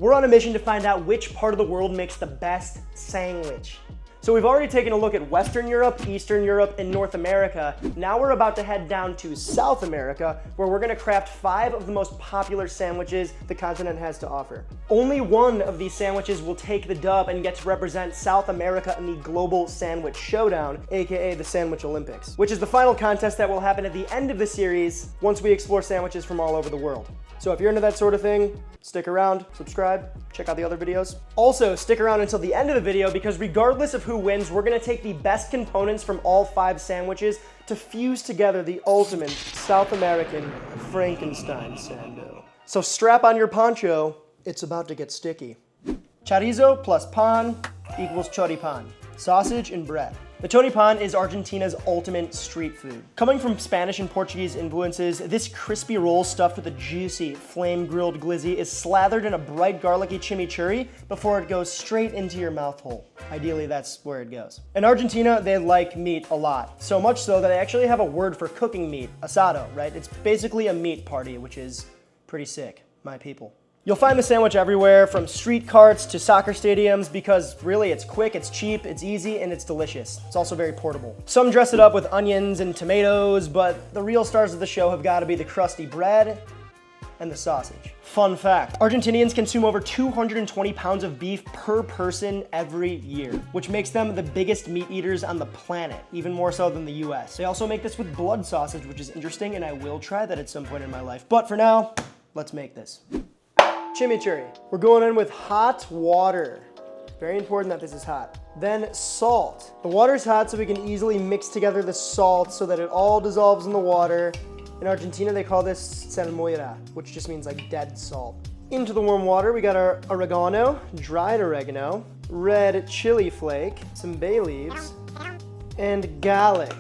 We're on a mission to find out which part of the world makes the best sandwich. So we've already taken a look at Western Europe, Eastern Europe, and North America. Now we're about to head down to South America, where we're gonna craft 5 of the most popular sandwiches the continent has to offer. Only one of these sandwiches will take the dub and get to represent South America in the Global Sandwich Showdown, aka the Sandwich Olympics, which is the final contest that will happen at the end of the series once we explore sandwiches from all over the world. So if you're into that sort of thing, stick around, subscribe, check out the other videos. Also, stick around until the end of the video because regardless of who wins, we're gonna take the best components from all 5 sandwiches to fuse together the ultimate South American Frankenstein sando. So strap on your poncho, it's about to get sticky. Chorizo plus pan equals choripan, sausage and bread. The choripan is Argentina's ultimate street food. Coming from Spanish and Portuguese influences, this crispy roll stuffed with a juicy, flame-grilled glizzy is slathered in a bright garlicky chimichurri before it goes straight into your mouth hole. Ideally, that's where it goes. In Argentina, they like meat a lot. So much so that they actually have a word for cooking meat, asado, right? It's basically a meat party, which is pretty sick, my people. You'll find the sandwich everywhere, from street carts to soccer stadiums, because really it's quick, it's cheap, it's easy, and it's delicious. It's also very portable. Some dress it up with onions and tomatoes, but the real stars of the show have got to be the crusty bread and the sausage. Fun fact, Argentinians consume over 220 pounds of beef per person every year, which makes them the biggest meat eaters on the planet, even more so than the US. They also make this with blood sausage, which is interesting, and I will try that at some point in my life. But for now, let's make this. Chimichurri. We're going in with hot water. Very important that this is hot. Then salt. The water's hot so we can easily mix together the salt so that it all dissolves in the water. In Argentina, they call this salmuera, which just means like dead salt. Into the warm water, we got our oregano, dried oregano, red chili flake, some bay leaves, and garlic.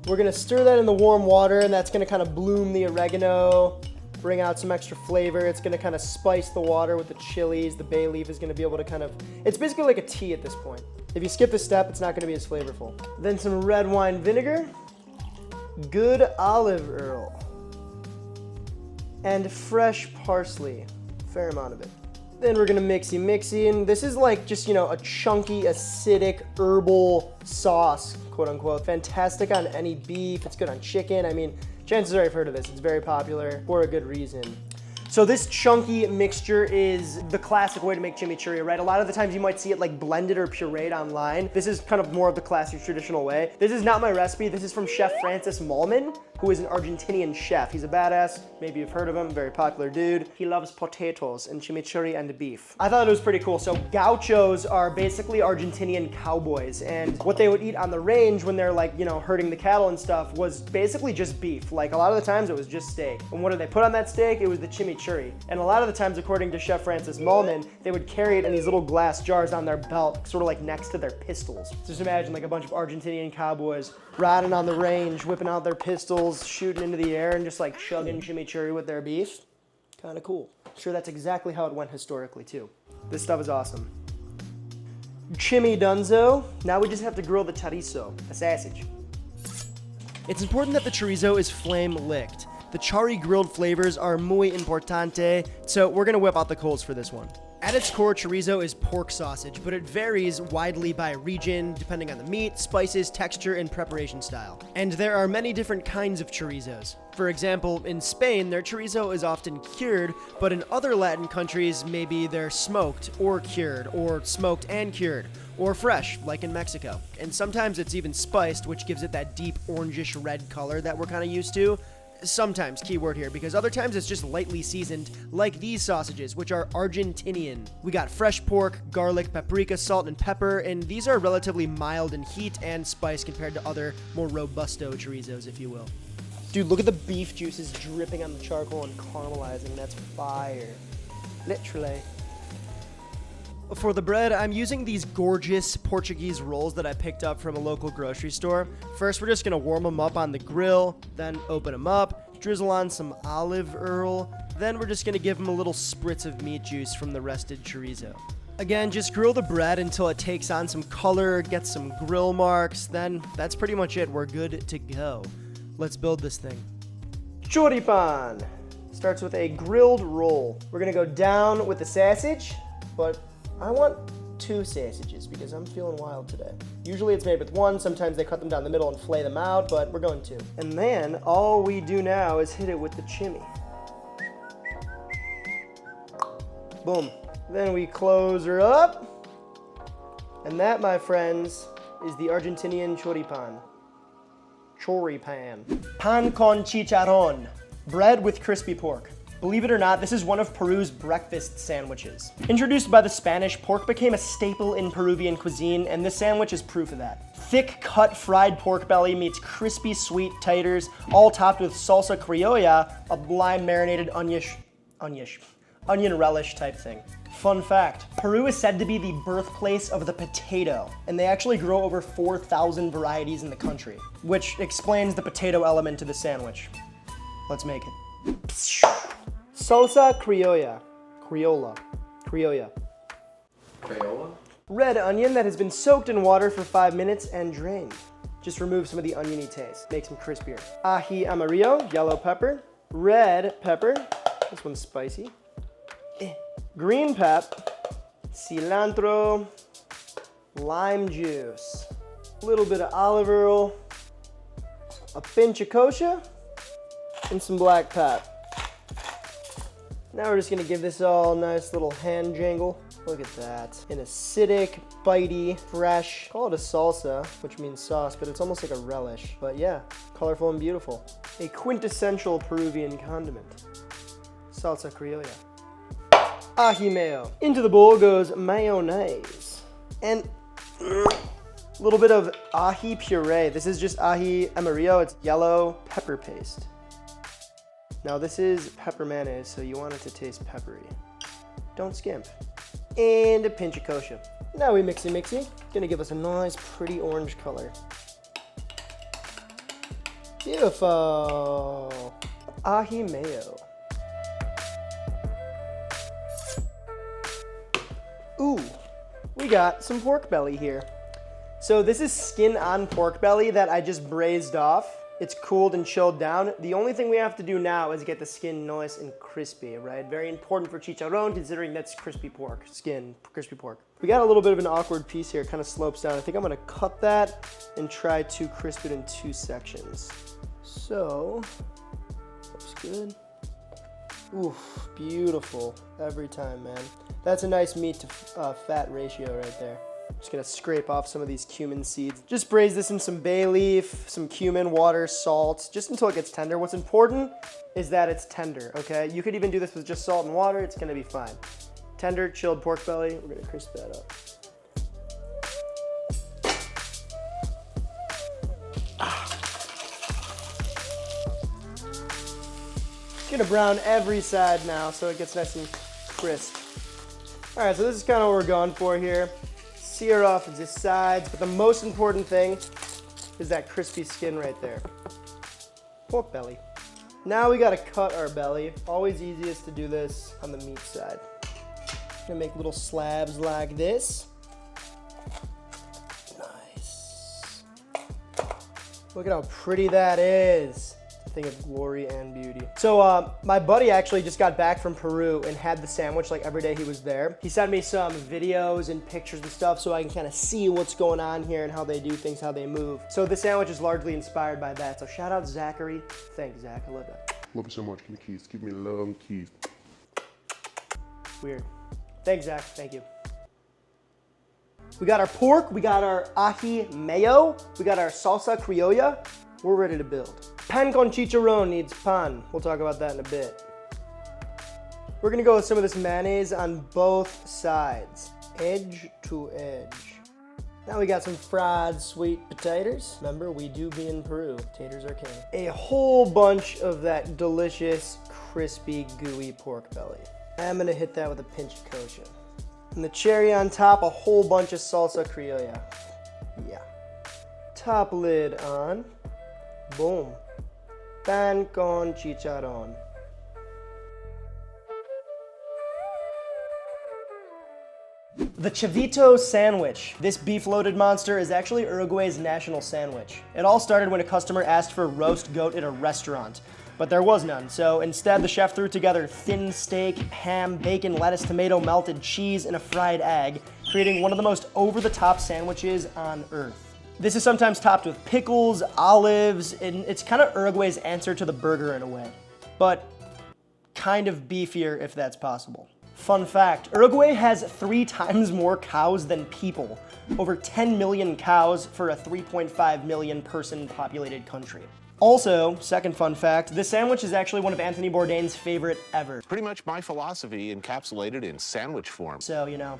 We're gonna stir that in the warm water, and that's gonna kind of bloom the oregano, bring out some extra flavor. It's gonna kind of spice the water with the chilies. The bay leaf is gonna be able to kind of, it's basically like a tea at this point. If you skip this step, it's not gonna be as flavorful. Then some red wine vinegar, good olive oil, and fresh parsley, fair amount of it. Then we're gonna mixy, and this is like just, you know, a chunky, acidic, herbal sauce, quote unquote. Fantastic on any beef, it's good on chicken. I mean, chances are you've heard of this. It's very popular for a good reason. So this chunky mixture is the classic way to make chimichurri, right? A lot of the times you might see it like blended or pureed online. This is kind of more of the classic traditional way. This is not my recipe. This is from Chef Francis Mallmann, who is an Argentinian chef. He's a badass. Maybe you've heard of him, very popular dude. He loves potatoes and chimichurri and beef. I thought it was pretty cool. So gauchos are basically Argentinian cowboys, and what they would eat on the range when they're like, you know, herding the cattle and stuff was basically just beef. Like a lot of the times it was just steak. And what did they put on that steak? It was the chimichurri. And a lot of the times, according to Chef Francis Mallmann, they would carry it in these little glass jars on their belt, sort of like next to their pistols. So just imagine like a bunch of Argentinian cowboys riding on the range, whipping out their pistols, shooting into the air, and just like chugging chimichurri with their beef. Kind of cool. Sure, that's exactly how it went historically too. This stuff is awesome. Chimi dunzo. Now we just have to grill the chorizo, the sausage. It's important that the chorizo is flame licked. The chari grilled flavors are muy importante, so we're gonna whip out the coals for this one. At its core, chorizo is pork sausage, but it varies widely by region, depending on the meat, spices, texture, and preparation style. And there are many different kinds of chorizos. For example, in Spain, their chorizo is often cured, but in other Latin countries, maybe they're smoked or cured, or smoked and cured, or fresh, like in Mexico. And sometimes it's even spiced, which gives it that deep orangish red color that we're kind of used to. Sometimes, keyword here, because other times it's just lightly seasoned, like these sausages, which are Argentinian. We got fresh pork, garlic, paprika, salt, and pepper, and these are relatively mild in heat and spice compared to other more robusto chorizos, if you will. Dude, look at the beef juices dripping on the charcoal and caramelizing. That's fire. Literally. For the bread, I'm using these gorgeous Portuguese rolls that I picked up from a local grocery store. First, we're just gonna warm them up on the grill, then open them up, drizzle on some olive oil, then we're just gonna give them a little spritz of meat juice from the rested chorizo. Again, just grill the bread until it takes on some color, gets some grill marks, then that's pretty much it. We're good to go. Let's build this thing. Choripán starts with a grilled roll. We're gonna go down with the sausage, but I want 2 sausages because I'm feeling wild today. Usually it's made with 1, sometimes they cut them down the middle and flay them out, but we're going 2. And then all we do now is hit it with the chimney. Boom. Then we close her up. And that, my friends, is the Argentinian choripan. Choripan. Pan con chicharron. Bread with crispy pork. Believe it or not, this is one of Peru's breakfast sandwiches. Introduced by the Spanish, pork became a staple in Peruvian cuisine, and this sandwich is proof of that. Thick cut fried pork belly meets crispy sweet taters, all topped with salsa criolla, a lime marinated onion relish type thing. Fun fact, Peru is said to be the birthplace of the potato, and they actually grow over 4,000 varieties in the country, which explains the potato element to the sandwich. Let's make it. Salsa criolla. Criolla. Red onion that has been soaked in water for 5 minutes and drained. Just remove some of the oniony taste, makes them crispier. Ají amarillo, yellow pepper. Red pepper, this one's spicy. Green pep, cilantro, lime juice, a little bit of olive oil, a pinch of kosher, and some black pep. Now we're just gonna give this all a nice little hand jangle. Look at that. An acidic, bitey, fresh, call it a salsa, which means sauce, but it's almost like a relish. But yeah, colorful and beautiful. A quintessential Peruvian condiment. Salsa criolla. Ají mayo. Into the bowl goes mayonnaise. And a little bit of ají puree. This is just ají amarillo. It's yellow pepper paste. Now this is pepper mayonnaise, so you want it to taste peppery. Don't skimp. And a pinch of kosher. Now we mixy. Gonna give us a nice pretty orange color. Beautiful. Ají mayo. Ooh, we got some pork belly here. So this is skin on pork belly that I just braised off. It's cooled and chilled down. The only thing we have to do now is get the skin nice and crispy, right? Very important for chicharron, considering that's crispy pork, crispy pork. We got a little bit of an awkward piece here, it kind of slopes down. I think I'm gonna cut that and try to crisp it in 2 sections. So, looks good. Oof, beautiful every time, man. That's a nice meat to fat ratio right there. Just gonna scrape off some of these cumin seeds. Just braise this in some bay leaf, some cumin, water, salt, just until it gets tender. What's important is that it's tender, okay? You could even do this with just salt and water, it's gonna be fine. Tender, chilled pork belly, we're gonna crisp that up. Gonna brown every side now so it gets nice and crisp. All right, so this is kind of what we're going for here. Sear off the sides, but the most important thing is that crispy skin right there. Pork belly. Now we gotta cut our belly. Always easiest to do this on the meat side. Gonna make little slabs like this. Nice. Look at how pretty that is. Thing of glory and beauty. So my buddy actually just got back from Peru and had the sandwich like every day he was there. He sent me some videos and pictures and stuff so I can kind of see what's going on here and how they do things, how they move. So the sandwich is largely inspired by that. So shout out Zachary. Thanks, Zach. I love that. Love you so much. Give me keys. Give me love keys. Weird. Thanks, Zach. Thank you. We got our pork. We got our ají mayo. We got our salsa criolla. We're ready to build. Pan con chicharron needs pan. We'll talk about that in a bit. We're gonna go with some of this mayonnaise on both sides, edge to edge. Now we got some fried sweet potatoes. Remember, we do be in Peru. Taters are king. A whole bunch of that delicious, crispy, gooey pork belly. I'm gonna hit that with a pinch of kosher. And the cherry on top, a whole bunch of salsa criolla. Yeah. Top lid on. Boom. Pan con chicharron. The Chivito sandwich. This beef-loaded monster is actually Uruguay's national sandwich. It all started when a customer asked for roast goat at a restaurant. but there was none. So instead, the chef threw together thin steak, ham, bacon, lettuce, tomato, melted cheese, and a fried egg, creating one of the most over-the-top sandwiches on earth. This is sometimes topped with pickles, olives, and it's kind of Uruguay's answer to the burger in a way, but kind of beefier if that's possible. Fun fact, Uruguay has 3 times more cows than people. Over 10 million cows for a 3.5 million person populated country. Also, second fun fact, this sandwich is actually one of Anthony Bourdain's favorite ever. Pretty much my philosophy encapsulated in sandwich form. So, you know,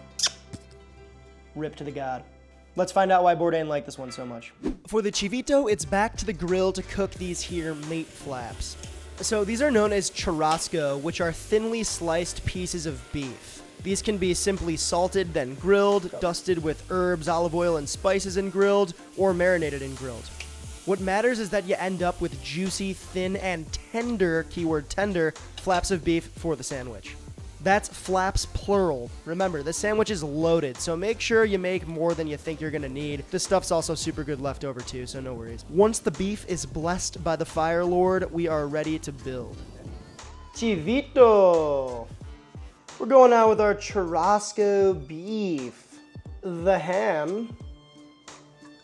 rip to the god. Let's find out why Bourdain liked this one so much. For the Chivito, it's back to the grill to cook these here mate flaps. So these are known as churrasco, which are thinly sliced pieces of beef. These can be simply salted, then grilled, dusted with herbs, olive oil, and spices and grilled, or marinated and grilled. What matters is that you end up with juicy, thin, and tender, keyword tender, flaps of beef for the sandwich. That's flaps plural. Remember, the sandwich is loaded, so make sure you make more than you think you're gonna need. This stuff's also super good leftover too, so no worries. Once the beef is blessed by the Fire Lord, we are ready to build. Chivito! We're going out with our churrasco beef. The ham.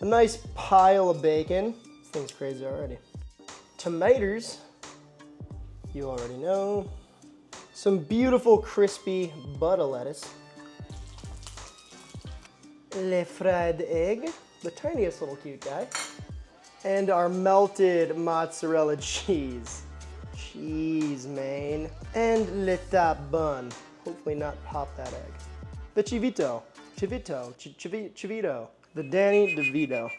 A nice pile of bacon. This thing's crazy already. Tomatoes. You already know. Some beautiful crispy butter lettuce. Le fried egg, the tiniest little cute guy. And our melted mozzarella cheese. Cheese, man. And le top bun. Hopefully not pop that egg. The chivito. Chivito. The Danny DeVito.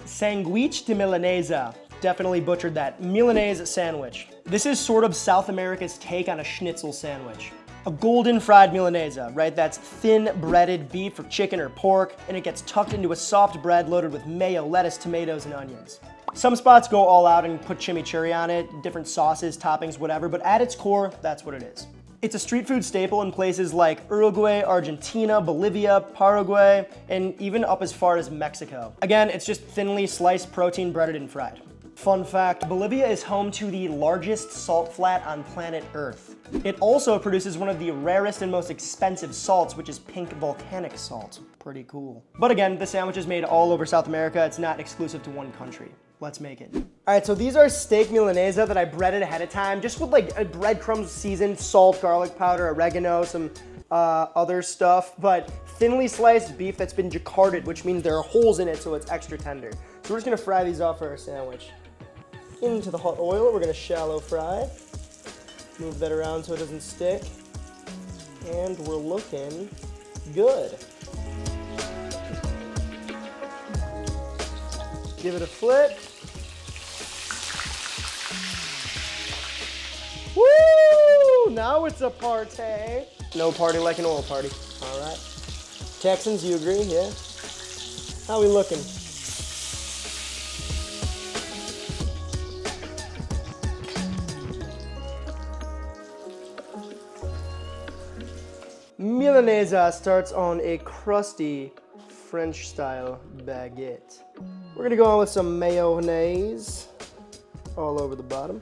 Sánguche de Milanesa. Definitely butchered that. Milanese sandwich. This is sort of South America's take on a schnitzel sandwich. A golden fried Milanesa, right? That's thin breaded beef or chicken or pork, and it gets tucked into a soft bread loaded with mayo, lettuce, tomatoes, and onions. Some spots go all out and put chimichurri on it, different sauces, toppings, whatever, but at its core, that's what it is. It's a street food staple in places like Uruguay, Argentina, Bolivia, Paraguay, and even up as far as Mexico. Again, it's just thinly sliced protein breaded and fried. Fun fact, Bolivia is home to the largest salt flat on planet Earth. It also produces one of the rarest and most expensive salts, which is pink volcanic salt. Pretty cool. But again, the sandwich is made all over South America. It's not exclusive to one country. Let's make it. All right, so these are steak milanesa that I breaded ahead of time, just with like a breadcrumbs seasoned, salt, garlic powder, oregano, some other stuff, but thinly sliced beef that's been jacquarded, which means there are holes in it so it's extra tender. So we're just gonna fry these off for our sandwich. Into the hot oil, we're gonna shallow fry. Move that around so it doesn't stick. And we're looking good. Give it a flip. Woo! Now it's a party. No party like an oil party. All right. Texans, you agree? Yeah. How we looking? Milanesa starts on a crusty French-style baguette. We're gonna go on with some mayonnaise all over the bottom.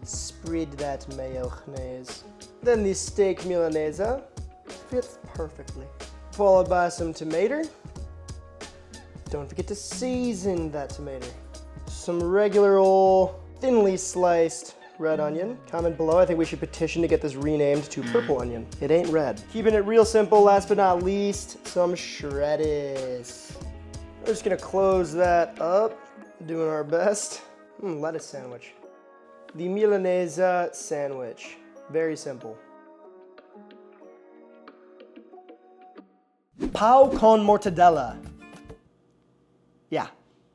Spread that mayonnaise. Then the steak Milanesa fits perfectly. Followed by some tomato. Don't forget to season that tomato. Some regular old thinly sliced red onion. Comment below, I think we should petition to get this renamed to purple onion. It ain't red. Keeping it real simple, last but not least, some shreddis. We're just gonna close that up, doing our best. Lettuce sandwich. The Milanesa sandwich. Very simple. Pão con mortadela. Yeah,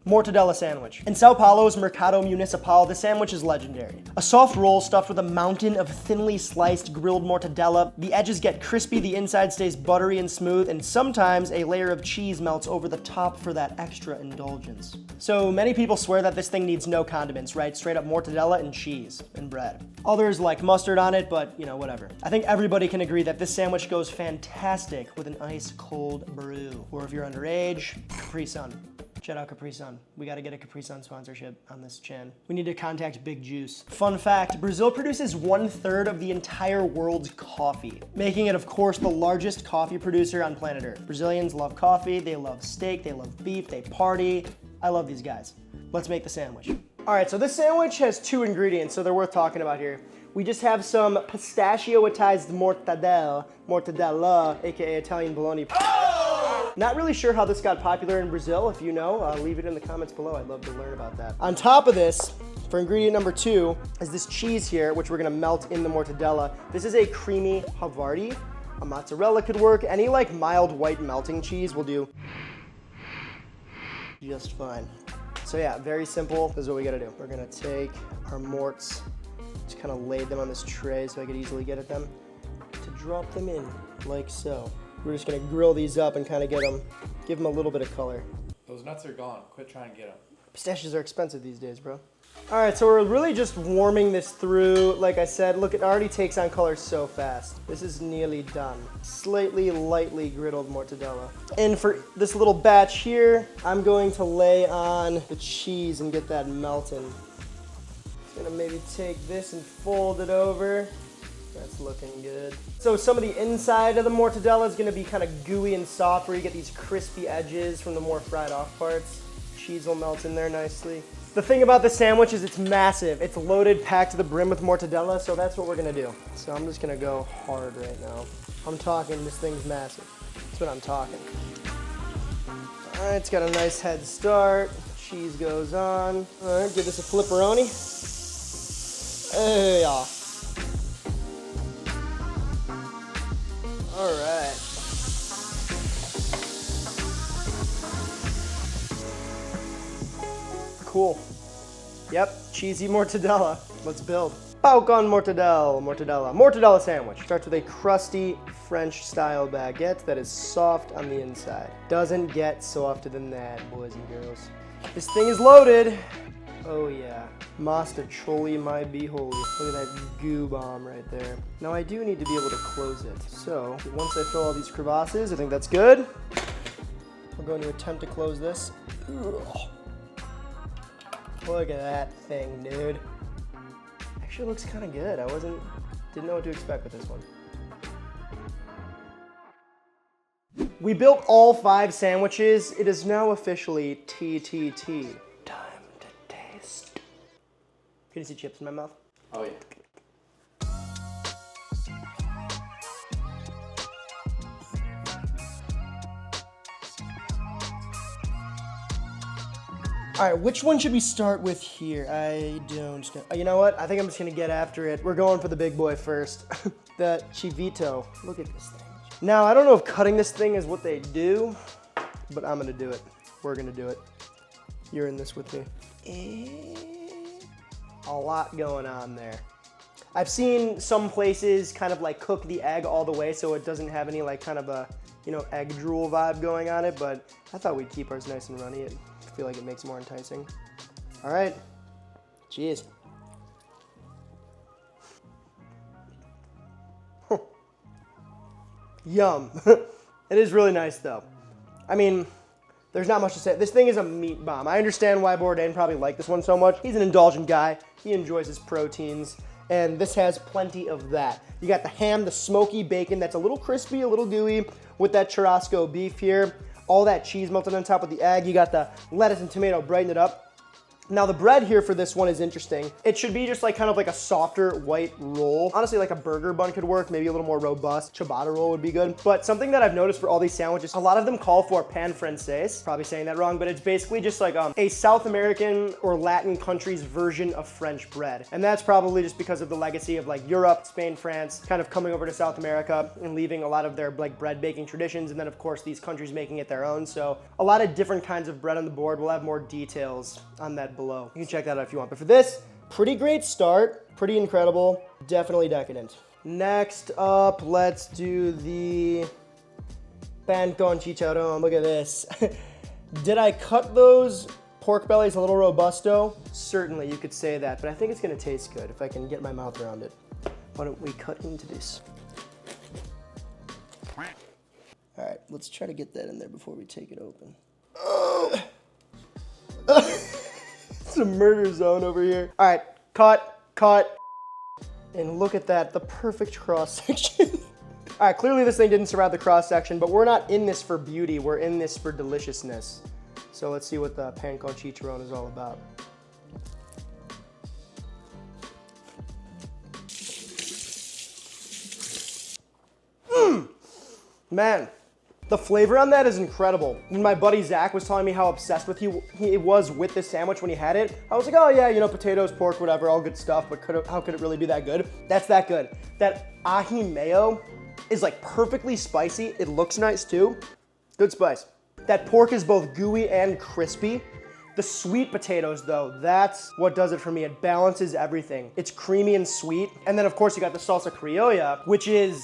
Mortadela sandwich. In Sao Paulo's Mercado Municipal, the sandwich is legendary. A soft roll stuffed with a mountain of thinly sliced grilled mortadella. The edges get crispy, the inside stays buttery and smooth, and sometimes a layer of cheese melts over the top for that extra indulgence. So many people swear that this thing needs no condiments, right? Straight up mortadella and cheese and bread. Others like mustard on it, but you know, whatever. I think everybody can agree that this sandwich goes fantastic with an ice cold brew. Or if you're underage, Capri Sun. Shout out Capri Sun. We gotta get a Capri Sun sponsorship on this chan. We need to contact Big Juice. Fun fact, Brazil produces 1/3 of the entire world's coffee, making it, of course, the largest coffee producer on planet Earth. Brazilians love coffee, they love steak, they love beef, they party. I love these guys. Let's make the sandwich. All right, so this sandwich has 2 ingredients, so they're worth talking about here. We just have some pistachio-atized mortadella, AKA Italian bologna. Not really sure how this got popular in Brazil. If you know, leave it in the comments below. I'd love to learn about that. On top of this, for ingredient number 2, is this cheese here, which we're gonna melt in the mortadella. This is a creamy Havarti. A mozzarella could work. Any like mild white melting cheese will do just fine. So yeah, very simple. This is what we gotta do. We're gonna take our morts, just kind of lay them on this tray so I could easily get at them, to drop them in like so. We're just gonna grill these up and kind of give them a little bit of color. Those nuts are gone. Quit trying to get them. Pistachios are expensive these days, bro. All right, so we're really just warming this through. Like I said, look, it already takes on color so fast. This is nearly done. Slightly, lightly griddled mortadella. And for this little batch here, I'm going to lay on the cheese and get that melting. Gonna maybe take this and fold it over. That's looking good. So some of the inside of the mortadella is gonna be kind of gooey and soft where you get these crispy edges from the more fried off parts. Cheese will melt in there nicely. The thing about this sandwich is it's massive. It's loaded, packed to the brim with mortadella, so that's what we're gonna do. So I'm just gonna go hard right now. I'm talking, this thing's massive. That's what I'm talking. All right, it's got a nice head start. Cheese goes on. All right, give this a flipperoni. Hey, yeah. All right. Cool. Yep, cheesy mortadella. Let's build. Pau con mortadella sandwich. Starts with a crusty French-style baguette that is soft on the inside. Doesn't get softer than that, boys and girls. This thing is loaded. Oh yeah. Master choli my be holy. Look at that goo bomb right there. Now I do need to be able to close it. So once I fill all these crevasses, I think that's good. We're going to attempt to close this. Ugh. Look at that thing, dude. Actually looks kind of good. Didn't know what to expect with this one. We built all 5 sandwiches. It is now officially TTT. Time to taste. Can you see chips in my mouth? Oh, yeah. All right, which one should we start with here? I don't know. You know what? I think I'm just gonna get after it. We're going for the big boy first. The Chivito. Look at this thing. Now, I don't know if cutting this thing is what they do, but I'm gonna do it. We're gonna do it. You're in this with me. A lot going on there. I've seen some places kind of like cook the egg all the way so it doesn't have any like kind of a, you know, egg drool vibe going on it, but I thought we'd keep ours nice and runny. I feel like it makes it more enticing. All right, cheers. Yum. It is really nice though. I mean, there's not much to say. This thing is a meat bomb. I understand why Bourdain probably liked this one so much. He's an indulgent guy. He enjoys his proteins, and this has plenty of that. You got the ham, the smoky bacon that's a little crispy, a little gooey, with that churrasco beef here. All that cheese melted on top of the egg. You got the lettuce and tomato, brighten it up. Now the bread here for this one is interesting. It should be just like kind of like a softer white roll. Honestly, like a burger bun could work, maybe a little more robust. Ciabatta roll would be good. But something that I've noticed for all these sandwiches, a lot of them call for pan francés. Probably saying that wrong, but it's basically just like a South American or Latin country's version of French bread. And that's probably just because of the legacy of like Europe, Spain, France, kind of coming over to South America and leaving a lot of their like bread baking traditions. And then of course these countries making it their own. So a lot of different kinds of bread on the board. We'll have more details on that below. You can check that out if you want. But for this, pretty great start, pretty incredible, definitely decadent. Next up, let's do the pan con chicharron. Look at this. Did I cut those pork bellies a little robusto? Certainly, you could say that, but I think it's gonna taste good if I can get my mouth around it. Why don't we cut into this? All right, let's try to get that in there before we take it open. It's a murder zone over here. All right, cut. And look at that, the perfect cross section. All right, clearly this thing didn't survive the cross section, but we're not in this for beauty, we're in this for deliciousness. So let's see what the pan con chicharron is all about. Man. The flavor on that is incredible. When my buddy Zach was telling me how obsessed with he was with this sandwich when he had it, I was like, oh yeah, you know, potatoes, pork, whatever, all good stuff, but how could it really be that good? That's that good. That ají mayo is like perfectly spicy. It looks nice too. Good spice. That pork is both gooey and crispy. The sweet potatoes though, that's what does it for me. It balances everything. It's creamy and sweet. And then of course you got the salsa criolla, which is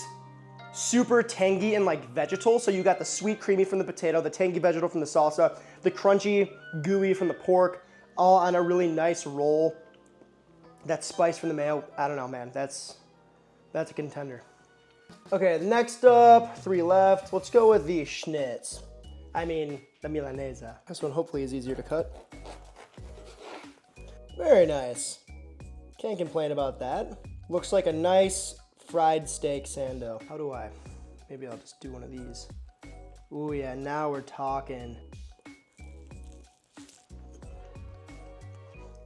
super tangy and like vegetal. So you got the sweet creamy from the potato, the tangy vegetal from the salsa, the crunchy gooey from the pork, all on a really nice roll. That spice from the mayo, I don't know, man, that's a contender. Okay, next up, 3 left. Let's go with the schnitz. I mean, the Milanesa. This one hopefully is easier to cut. Very nice. Can't complain about that. Looks like a nice fried steak sando. How do I? Maybe I'll just do one of these. Ooh yeah, now we're talking.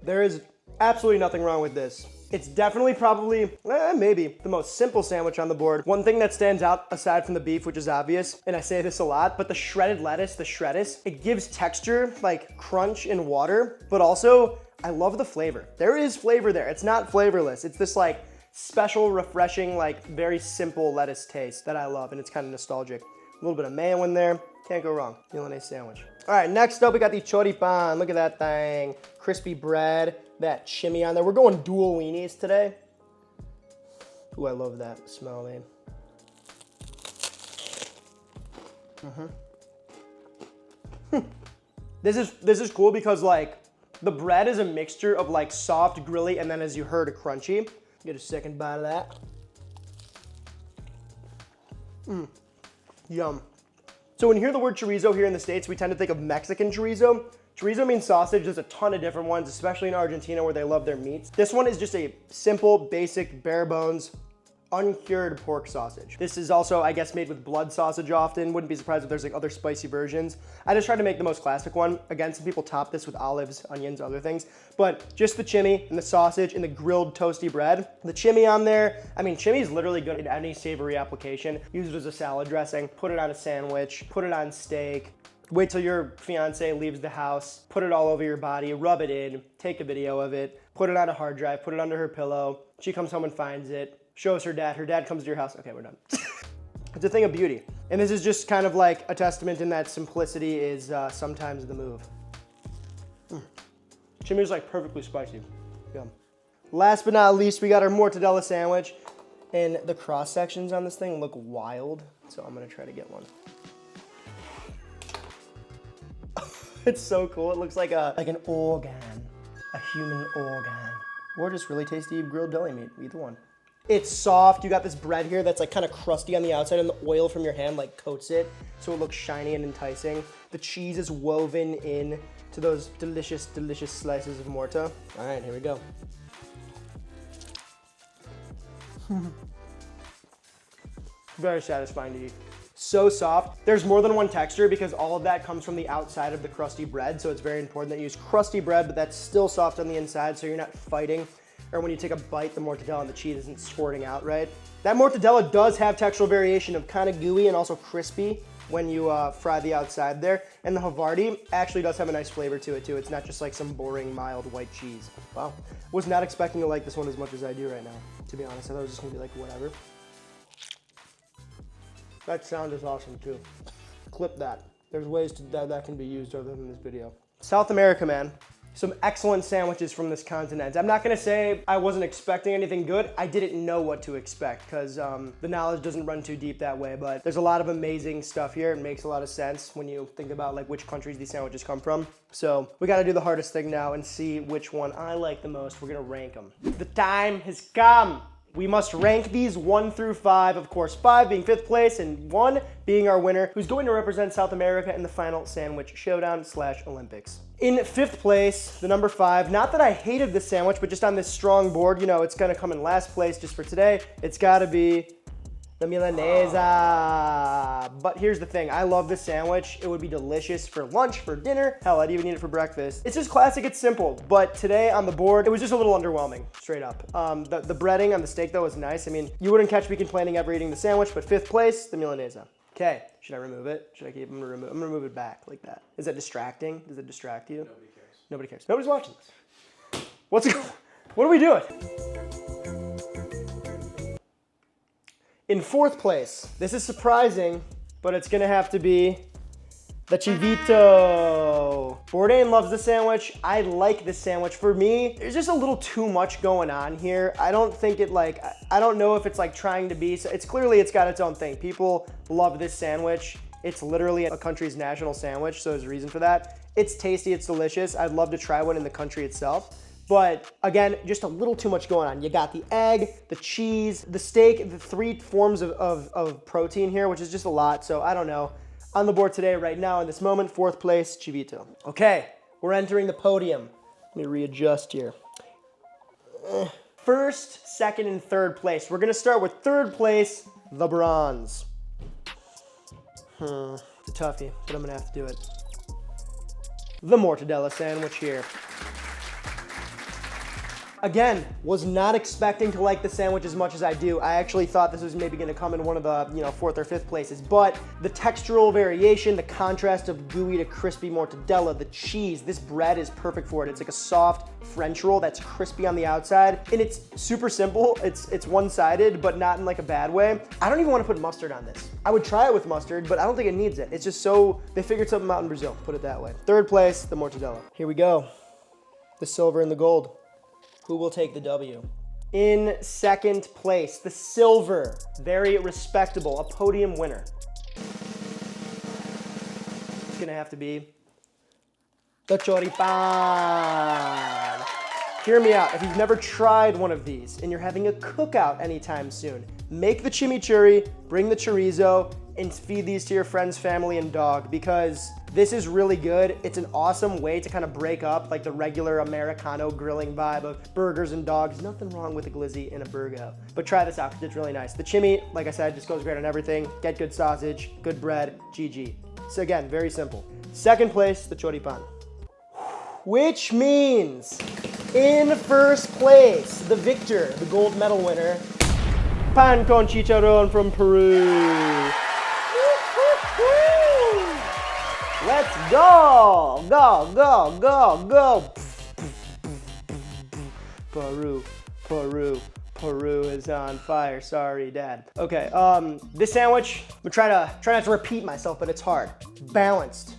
There is absolutely nothing wrong with this. It's definitely probably, maybe, the most simple sandwich on the board. One thing that stands out aside from the beef, which is obvious, and I say this a lot, but the shredded lettuce, the shreddis, it gives texture, like crunch in water, but also I love the flavor. There is flavor there. It's not flavorless. It's this like special, refreshing, like very simple lettuce taste that I love, and it's kind of nostalgic. A little bit of mayo in there, can't go wrong. Milanese sandwich. All right, next up we got the choripan. Look at that thing. Crispy bread, that chimney on there. We're going dual weenies today. Ooh, I love that smell, man. This is cool because like the bread is a mixture of like soft, grilly, and then as you heard, crunchy. Get a second bite of that. Yum. So when you hear the word chorizo here in the States, we tend to think of Mexican chorizo. Chorizo means sausage. There's a ton of different ones, especially in Argentina where they love their meats. This one is just a simple, basic, bare bones, uncured pork sausage. This is also, I guess, made with blood sausage often. Wouldn't be surprised if there's like other spicy versions. I just tried to make the most classic one. Again, some people top this with olives, onions, other things, but just the chimney and the sausage and the grilled toasty bread. The chimney on there, I mean, chimney is literally good in any savory application. Use it as a salad dressing, put it on a sandwich, put it on steak. Wait till your fiance leaves the house, put it all over your body, rub it in, take a video of it, put it on a hard drive, put it under her pillow. She comes home and finds it. Shows her dad comes to your house. Okay, we're done. It's a thing of beauty. And this is just kind of like a testament in that simplicity is sometimes the move. Chimney is like perfectly spicy. Yum. Last but not least, we got our mortadella sandwich. And the cross sections on this thing look wild. So I'm gonna try to get one. It's so cool. It looks like an organ, a human organ. Or just really tasty grilled deli meat, either one. It's soft. You got this bread here that's like kind of crusty on the outside and the oil from your hand like coats it so it looks shiny and enticing. The cheese is woven in to those delicious, delicious slices of morta. All right, here we go. Very satisfying to eat. so soft. There's more than one texture because all of that comes from the outside of the crusty bread. So it's very important that you use crusty bread, but that's still soft on the inside so you're not fighting. Or when you take a bite, the mortadella and the cheese isn't squirting out, right? That mortadella does have textural variation of kind of gooey and also crispy when you fry the outside there. And the Havarti actually does have a nice flavor to it too. It's not just like some boring, mild white cheese. Wow. Was not expecting to like this one as much as I do right now, to be honest. I thought it was just gonna be like whatever. That sound is awesome too. Clip that. There's ways that can be used other than this video. South America, man. Some excellent sandwiches from this continent. I'm not gonna say I wasn't expecting anything good. I didn't know what to expect because the knowledge doesn't run too deep that way, but there's a lot of amazing stuff here. It makes a lot of sense when you think about like which countries these sandwiches come from. So we gotta do the hardest thing now and see which one I like the most. We're gonna rank them. The time has come. We must rank these 1 through 5, of course, 5 being 5th place and 1 being our winner, who's going to represent South America in the final sandwich showdown / Olympics. In 5th place, the number 5, not that I hated this sandwich, but just on this strong board, you know, it's gonna come in last place just for today. It's gotta be the Milanesa. But here's the thing, I love this sandwich. It would be delicious for lunch, for dinner. Hell, I'd even eat it for breakfast. It's just classic, it's simple. But today on the board, it was just a little underwhelming, straight up. The breading on the steak though was nice. I mean, you wouldn't catch me complaining ever eating the sandwich, but 5th place, the Milanesa. Okay, should I remove it? Should I keep, I'm gonna move it back like that. Is that distracting? Does it distract you? Nobody cares. Nobody cares. Nobody's watching this. What are we doing? In 4th place, this is surprising, but it's gonna have to be the Chivito. Bourdain loves the sandwich. I like this sandwich. For me, there's just a little too much going on here. I don't think it like, I don't know if it's like trying to be, it's clearly it's got its own thing. People love this sandwich. It's literally a country's national sandwich, so there's a reason for that. It's tasty, it's delicious. I'd love to try one in the country itself. But again, just a little too much going on. You got the egg, the cheese, the steak, the 3 forms of protein here, which is just a lot. So I don't know. On the board today, right now, in this moment, 4th place, Chivito. Okay, we're entering the podium. Let me readjust here. 1st, 2nd, and 3rd place. We're gonna start with 3rd place, the bronze. It's a toughie, but I'm gonna have to do it. The mortadella sandwich here. Again, was not expecting to like the sandwich as much as I do. I actually thought this was maybe gonna come in one of the 4th or 5th places, but the textural variation, the contrast of gooey to crispy mortadella, the cheese, this bread is perfect for it. It's like a soft French roll that's crispy on the outside, and it's super simple. It's one-sided, but not in like a bad way. I don't even wanna put mustard on this. I would try it with mustard, but I don't think it needs it. It's just so, they figured something out in Brazil, put it that way. 3rd place, the mortadella. Here we go, the silver and the gold. Who will take the W? In 2nd place, the silver, very respectable, a podium winner. It's gonna have to be the choripan. Hear me out, if you've never tried one of these and you're having a cookout anytime soon, make the chimichurri, bring the chorizo, and feed these to your friends, family, and dog, because this is really good. It's an awesome way to kind of break up like the regular Americano grilling vibe of burgers and dogs. Nothing wrong with a glizzy and a burger, but try this out because it's really nice. The chimi, like I said, just goes great on everything. Get good sausage, good bread, GG. So again, very simple. 2nd place, the choripan. Which means in 1st place, the victor, the gold medal winner, pan con chicharron from Peru. Let's go! Go, go, go, go! Peru, Peru, Peru is on fire. Sorry, Dad. Okay, this sandwich, I'm gonna try not to repeat myself, but it's hard. Balanced,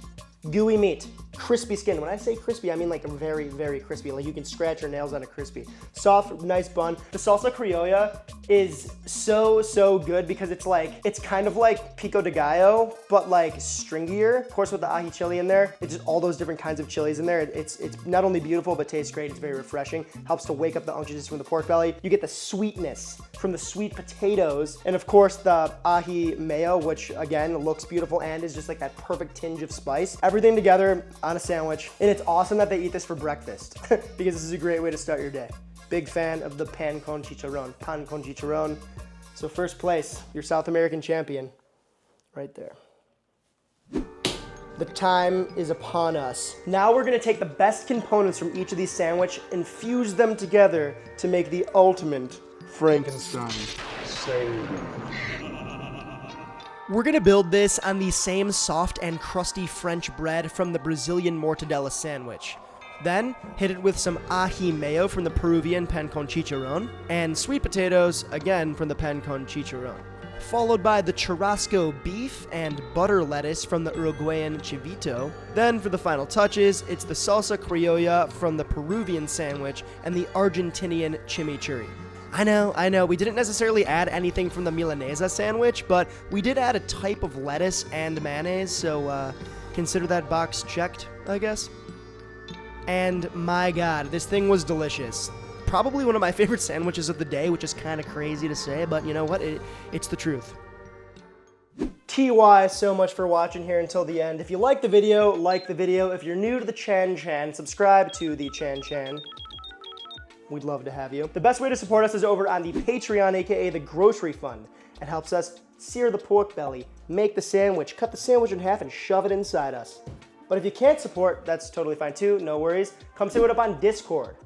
gooey meat, crispy skin. When I say crispy, I mean like very, very crispy. Like you can scratch your nails on a crispy. Soft, nice bun. The salsa criolla is so good because it's kind of like pico de gallo, but like stringier. Of course, with the ají chili in there, it's just all those different kinds of chilies in there. It's not only beautiful, but tastes great. It's very refreshing. Helps to wake up the unctuousness from the pork belly. You get the sweetness from the sweet potatoes. And of course, the ají mayo, which again, looks beautiful and is just like that perfect tinge of spice. Everything together on a sandwich. And it's awesome that they eat this for breakfast because this is a great way to start your day. Big fan of the pan con chicharron. So 1st place, your South American champion, right there. The time is upon us. Now we're gonna take the best components from each of these sandwiches and fuse them together to make the ultimate Frankenstein sandwich. We're gonna build this on the same soft and crusty French bread from the Brazilian Mortadela sandwich. Then, hit it with some ají mayo from the Peruvian pan con chicharron, and sweet potatoes, again from the pan con chicharron. Followed by the churrasco beef and butter lettuce from the Uruguayan Chivito. Then, for the final touches, it's the salsa criolla from the Peruvian sandwich and the Argentinian chimichurri. I know, we didn't necessarily add anything from the Milanesa sandwich, but we did add a type of lettuce and mayonnaise, so consider that box checked, I guess. And my God, this thing was delicious. Probably one of my favorite sandwiches of the day, which is kind of crazy to say, but you know what? It's the truth. TY so much for watching here until the end. If you like the video, like the video. If you're new to the Chan, subscribe to the Chan. We'd love to have you. The best way to support us is over on the Patreon, aka the Grocery Fund. It helps us sear the pork belly, make the sandwich, cut the sandwich in half, and shove it inside us. But if you can't support, that's totally fine too, no worries. Come say what up on Discord.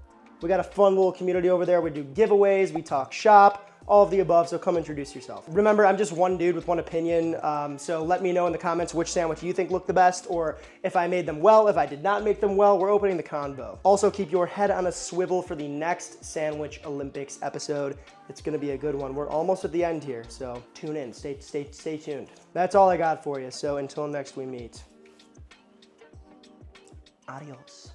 We got a fun little community over there. We do giveaways, we talk shop, all of the above, so come introduce yourself. Remember, I'm just one dude with one opinion, so let me know in the comments which sandwich you think looked the best, or if I made them well, if I did not make them well. We're opening the convo. Also, keep your head on a swivel for the next Sandwich Olympics episode. It's gonna be a good one. We're almost at the end here, so tune in, stay tuned. That's all I got for you, so until next we meet. Adios.